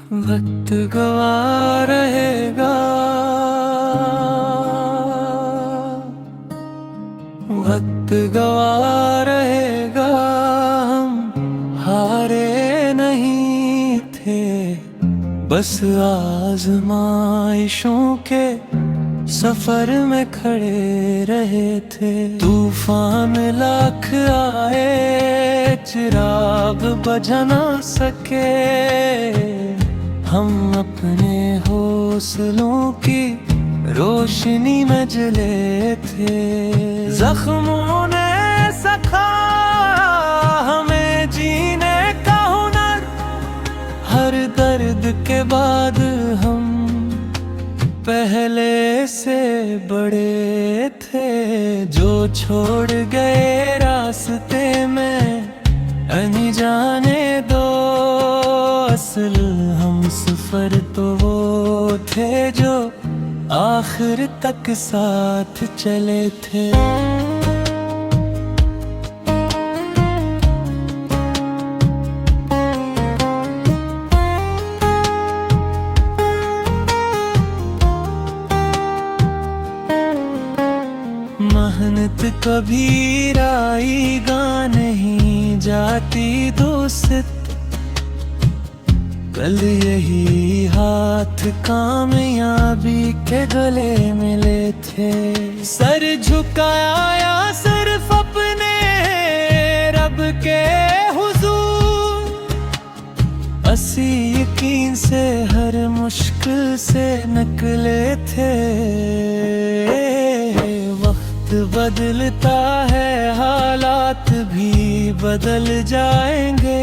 वक्त गवा रहेगा, वक्त गवा रहेगा। हम हारे नहीं थे, बस आजमाइशों के सफर में खड़े रहे थे। तूफान लाख आए, चिराग बुझा ना सके। हम अपने हौसलों की रोशनी में जले थे। जख्मों ने सिखाया हमें जीने का हुनर। हर दर्द के बाद हम पहले से बड़े थे। जो छोड़ गए रास्ते में अनजाने दो, असल हम सफर तो वो थे जो आखिर तक साथ चले थे। मेहनत कभी राईगा नहीं जाती दोस्त। कल यही हाथ कामयाबी के गले मिले थे। सर झुकाया सिर्फ अपने रब के हुजूर। असी यकीन से हर मुश्किल से निकले थे। वक्त बदलता है, हालात भी बदल जाएंगे।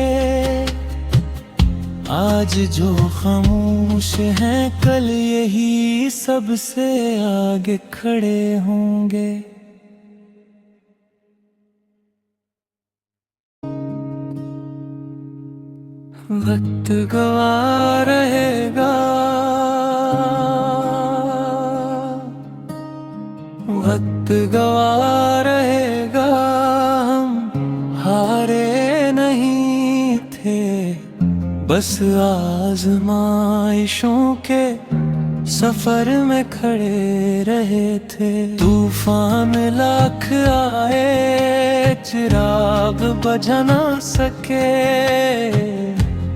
आज जो खामोश हैं, कल यही सबसे आगे खड़े होंगे। वक्त गवा रहेगा, वक्त गवा रहेगा। हम हारे नहीं थे, बस आजमाइशों के सफर में खड़े रहे थे। तूफान लाख आए, चिराग बुझा ना सके।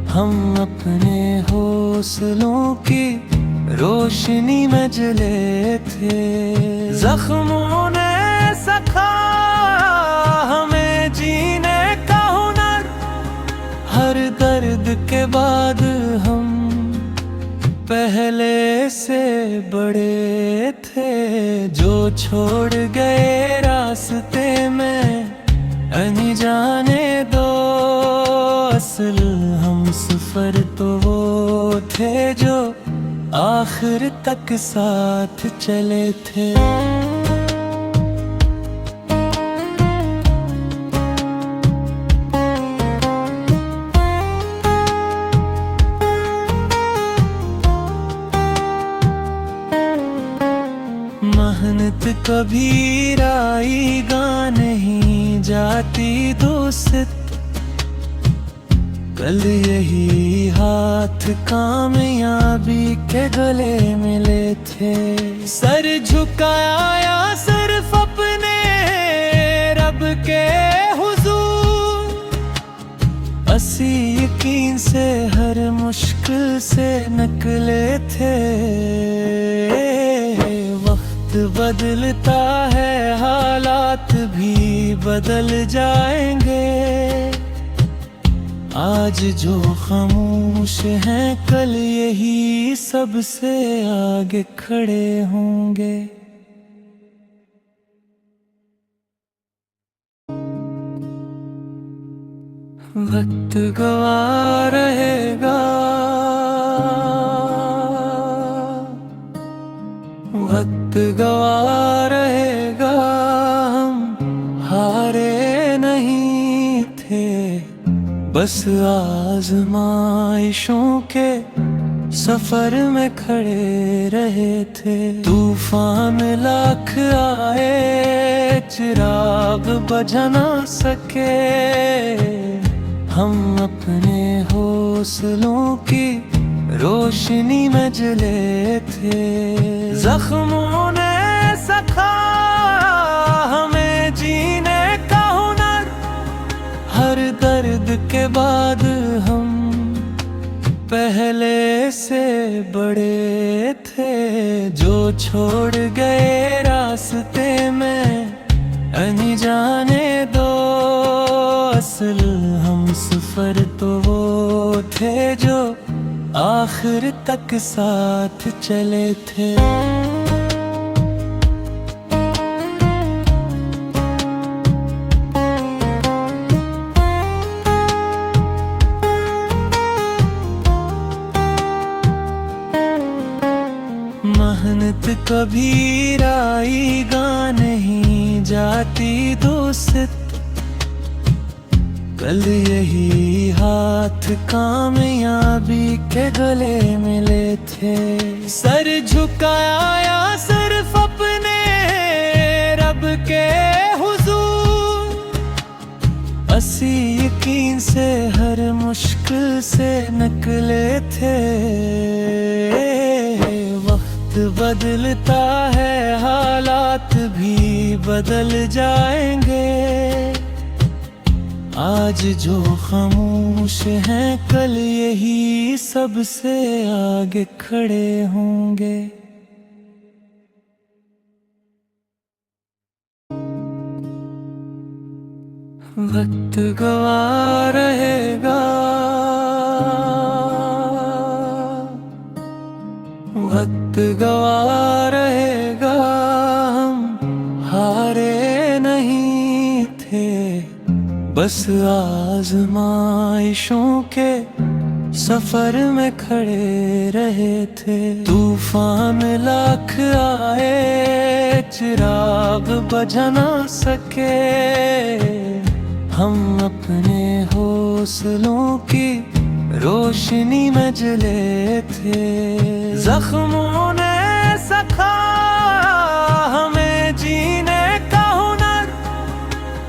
हम अपने हौसलों की रोशनी में जले थे। जख्मों ने सिखाया हमें जीने का हुनर। हर दर्द के बाद हम पहले से बड़े थे। जो छोड़ गए रास्ते में अनजाने दो, असल हम सफर तो वो थे जो आखिर तक साथ चले थे। मेहनत कभी राईगा नहीं जाती दोस्त। कल यही हाथ कामयाबी के गले मिले थे। सर झुकाया सिर्फ अपने रब के हुजूर। असी यकीन से हर मुश्किल से निकले थे। वक्त बदलता है, हालात भी बदल जाएंगे। आज जो खामोश हैं, कल यही सबसे आगे खड़े होंगे। वक्त गवा रहेगा, वक्त गवा रहेगा। हम हारे नहीं थे, बस आजमाइशों के सफर में खड़े रहे थे। तूफान लाख आए, चिराग बुझा ना सके। हम अपने हौसलों की रोशनी में जले थे। जख्मों ने सखा हमें जीने का हुनर, हर दर्द के बाद हम पहले से बड़े थे। जो छोड़ गए रास्ते में अनजाने दो, असल हम सफर तो वो थे जो आखिर तक साथ चले थे। मेहनत कभी राईगा नहीं जाती दोस्त, कल यही हाथ कामयाबी के गले मिले थे। सर झुकाया सिर्फ अपने रब के हुजूर, असी यकीन से हर मुश्किल से निकले थे। वक्त बदलता है, हालात भी बदल जाएंगे। आज जो खामोश हैं, कल यही सबसे आगे खड़े होंगे। वक्त गवा रहेगा, वक्त गवा रहेगा, हम हारे नहीं थे। बस आजमाइशों के सफर में खड़े रहे थे। तूफान लाख आए, चिराग बुझा ना सके। हम अपने हौसलों की रोशनी में जले थे। जख्मों ने सखा हमें जीने का हुनर,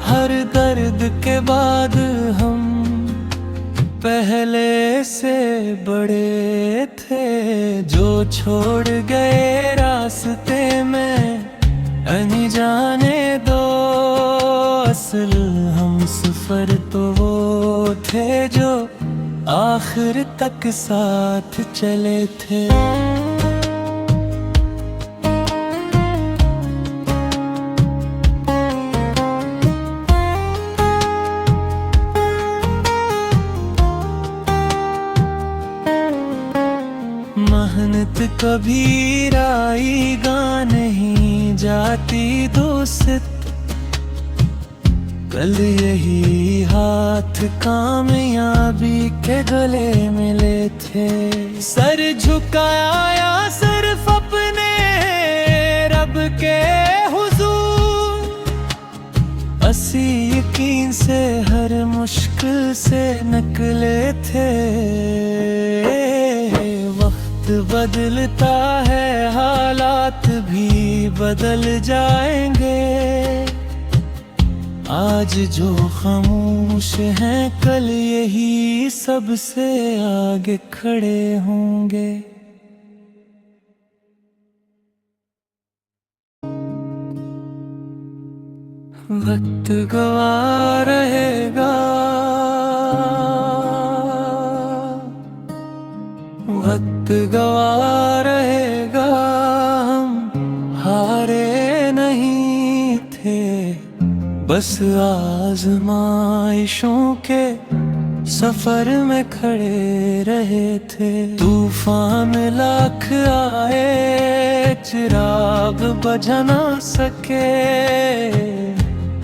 हर दर्द के बाद हम पहले से बड़े थे। जो छोड़ गए रास्ते में अनजाने दो, असल हम सफर तो वो थे जो आखिर तक साथ चले थे। मेहनत कभी राईगा नहीं जाती दोस्त, कल यही हाथ कामयाबी के गले मिले थे। सर झुकाया सिर्फ अपने रब के हुजूर, असी यकीन से हर मुश्किल से निकले थे। वक्त बदलता है, हालात भी बदल जाएंगे। आज जो खामोश हैं, कल यही सबसे आगे खड़े होंगे। वक्त गवा रहेगा, वक्त गवा रहेगा, हम हारे नहीं थे। बस आजमाइशों के सफर में खड़े रहे थे। तूफान लाख आए, चिराग बुझा ना सके।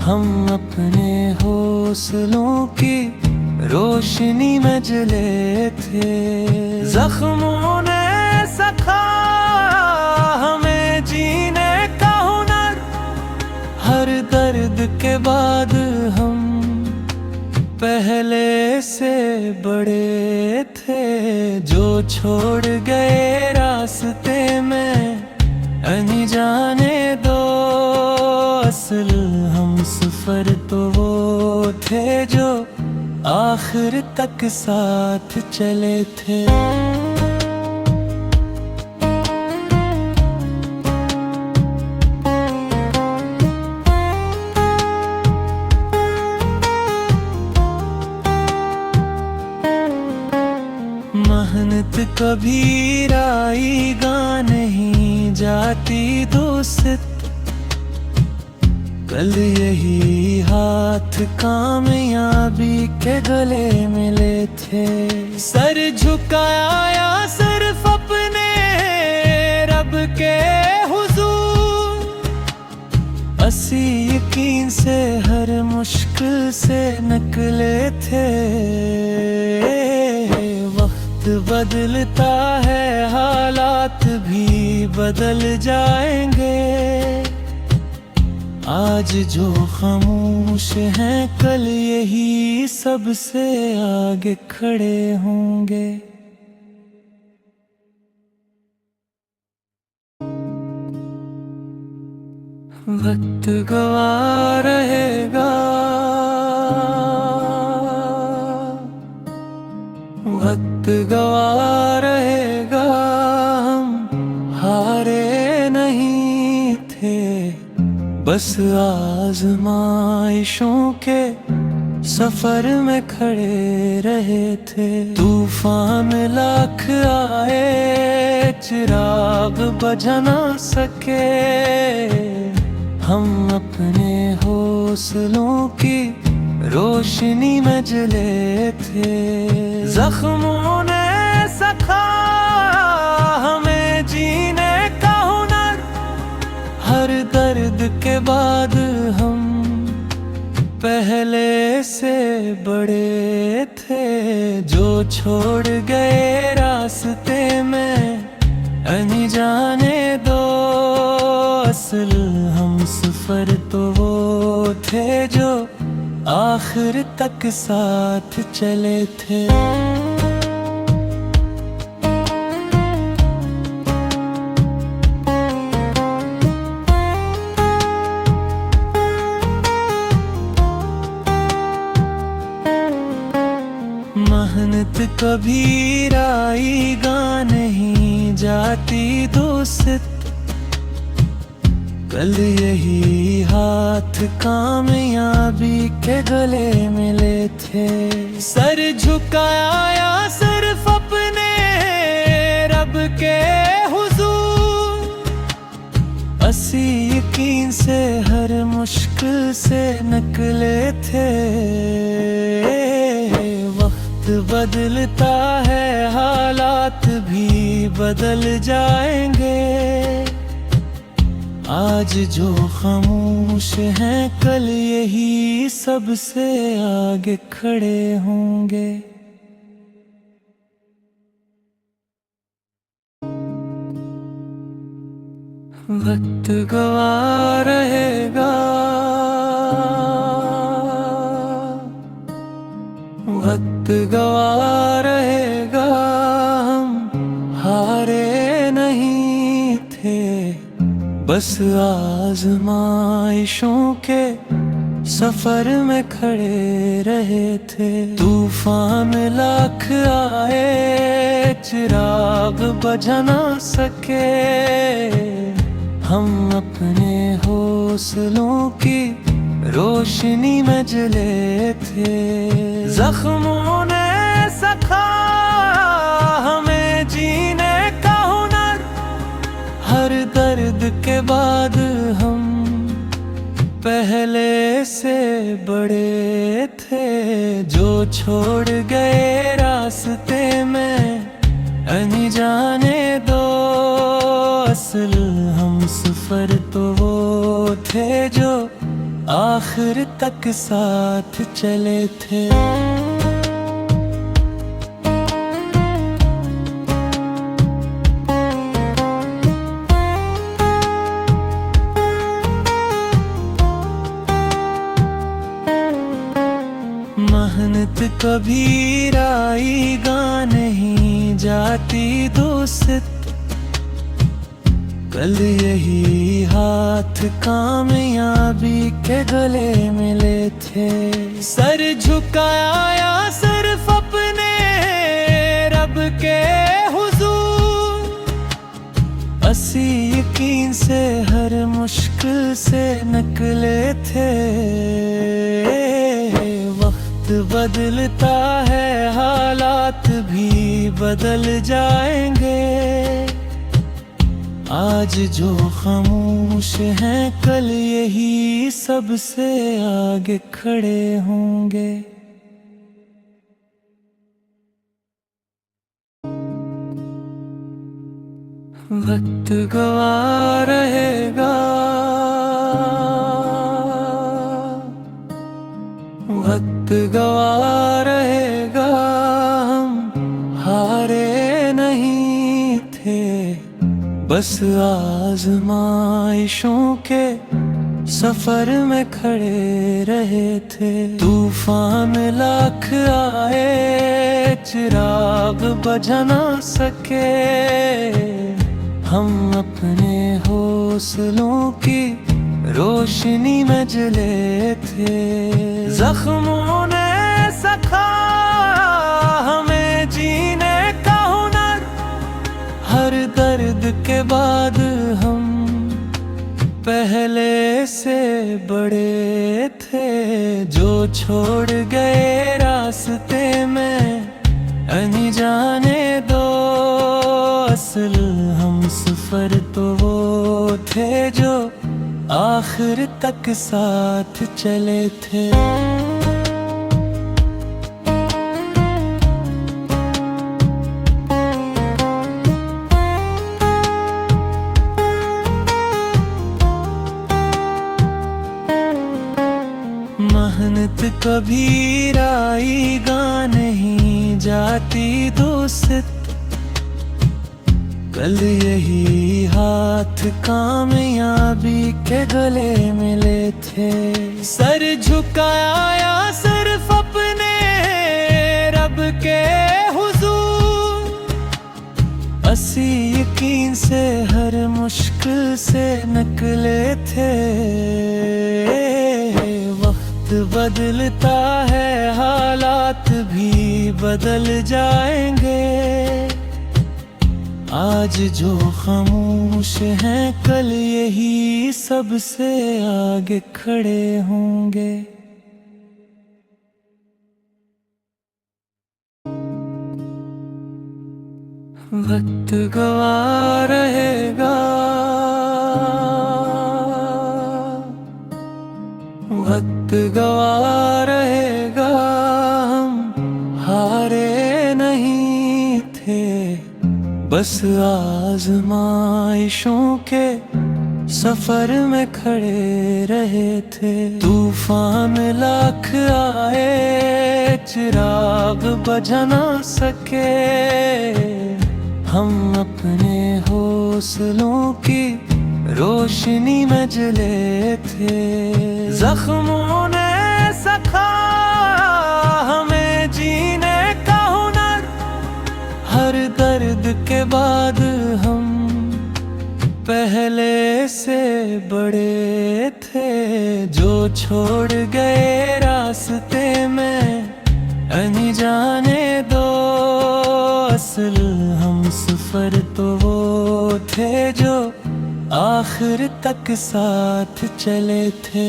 हम अपने हौसलों की रोशनी में जले थे। जख्मों ने सखा हमें जीने का हुनर, हर दर्द के बाद हम पहले से बड़े थे। जो छोड़ गए रास्ते में अनजाने दो, असल हम सफर तो वो थे जो आखिर तक साथ चले थे। मेहनत कभी राईगा नहीं जाती दोस्त, कल यही हाथ कामयाबी के गले मिले थे। सर झुकाया या सिर्फ अपने रब के हुजूर, असी यकीन से हर मुश्किल से निकले थे। वक्त बदलता है, हालात भी बदल जाएंगे, आज जो खामोश हैं कल यही सबसे आगे खड़े होंगे। वक्त गवा रहेगा, वक्त गवा रहेगा, हम हारे नहीं थे, बस आजमाइशों के सफर में खड़े रहे थे। तूफान लाख आए, चिराग बुझा ना सके, हम अपने हौसलों की रोशनी में जले थे। जख्मों ने सखा हमें जीने का हुनर, हर दर्द के बाद हम पहले से बड़े थे। जो छोड़ गए रास्ते में अनजाने दो, असल हम सफर तो वो थे जो आखिर तक साथ चले थे। मेहनत कभी राईगा नहीं जाती दोस्त, कल यही हाथ कामयाबी के गले मिले थे। सर झुकाया या सिर्फ अपने रब के हुजूर, असी यकीन से हर मुश्किल से निकले थे। वक्त बदलता है, हालात भी बदल जाएंगे, आज जो खामोश हैं कल यही सबसे आगे खड़े होंगे। वक्त गवा रहेगा, वक्त गवा रहेगा, हम हारे नहीं थे, बस आजमाइशों के सफर में खड़े रहे थे। तूफान लाख आए, चिराग बुझा ना सके, हम अपने हौसलों की रोशनी में जले थे। जख्मों ने सखा हमें जीने का हुनर, हर दर्द के बाद हम पहले से बड़े थे। जो छोड़ गए रास्ते में अनजाने दो, असल हम सफर तो वो थे जो आखिर तक साथ चले थे। मेहनत कभी राईगा नहीं जाती दोस्त, कल यही हाथ कामयाबी के गले मिले थे। सर झुकाया या सिर्फ अपने रब के हुजूर, असी यकीन से हर मुश्किल से निकले थे। वक्त बदलता है, हालात भी बदल जाएंगे। आज जो खामोश हैं कल यही सबसे आगे खड़े होंगे। वक्त गवा रहेगा, वक्त गवा रहेगा, हम हारे नहीं थे, बस आजमाइशों के सफर में खड़े रहे थे। तूफान लाख आए, चिराग बुझा ना सके, हम अपने हौसलों की रोशनी में जले थे। जख्मों ने सिखाया हमें जीने का हुनर, हर दर्द के बाद हम पहले से बड़े थे। जो छोड़ गए रास्ते में अनजाने दो, असल हम सफर तो वो थे जो आखिर तक साथ चले थे। मेहनत कभी राईगा नहीं जाती दोस्त, कल यही हाथ कामयाबी के गले मिले थे। सर झुकाया सिर्फ अपने रब के हुजूर, असी यकीन से हर मुश्किल से निकले थे। वक्त बदलता है, हालात भी बदल जाएंगे। आज जो खामोश हैं कल यही सबसे आगे खड़े होंगे। वक्त गवा रहेगा, वक्त गवा रहेगा, हम हारे नहीं थे, बस आजमाइशों के सफर में खड़े रहे थे। तूफान लाख आए, चिराग बुझा ना सके, हम अपने हौसलों की रोशनी में जले थे। जख्मों ने सिखाया हमें जीने का हुनर, हर दर्द के बाद हम पहले से बड़े थे। जो छोड़ गए रास्ते में अनजाने दो, असल हम सफर तो वो थे जो आखिर तक साथ चले थे।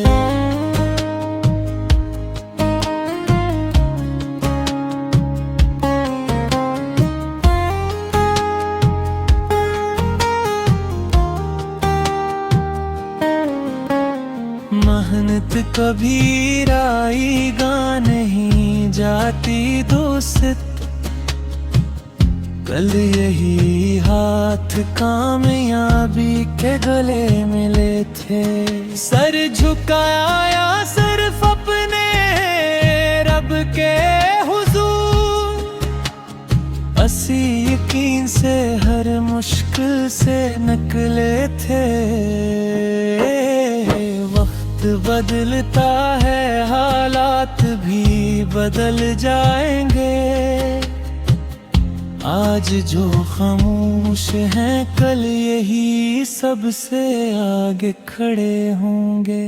मेहनत कभी राईगा नहीं जाती दोस्त, कल यही हाथ कामयाबी के गले मिले थे। सर झुकाया सिर्फ अपने रब के हुजूर, असी यकीन से हर मुश्किल से निकले थे। वक्त बदलता है, हालात भी बदल जाएंगे। आज जो खामोश हैं कल यही सबसे आगे खड़े होंगे।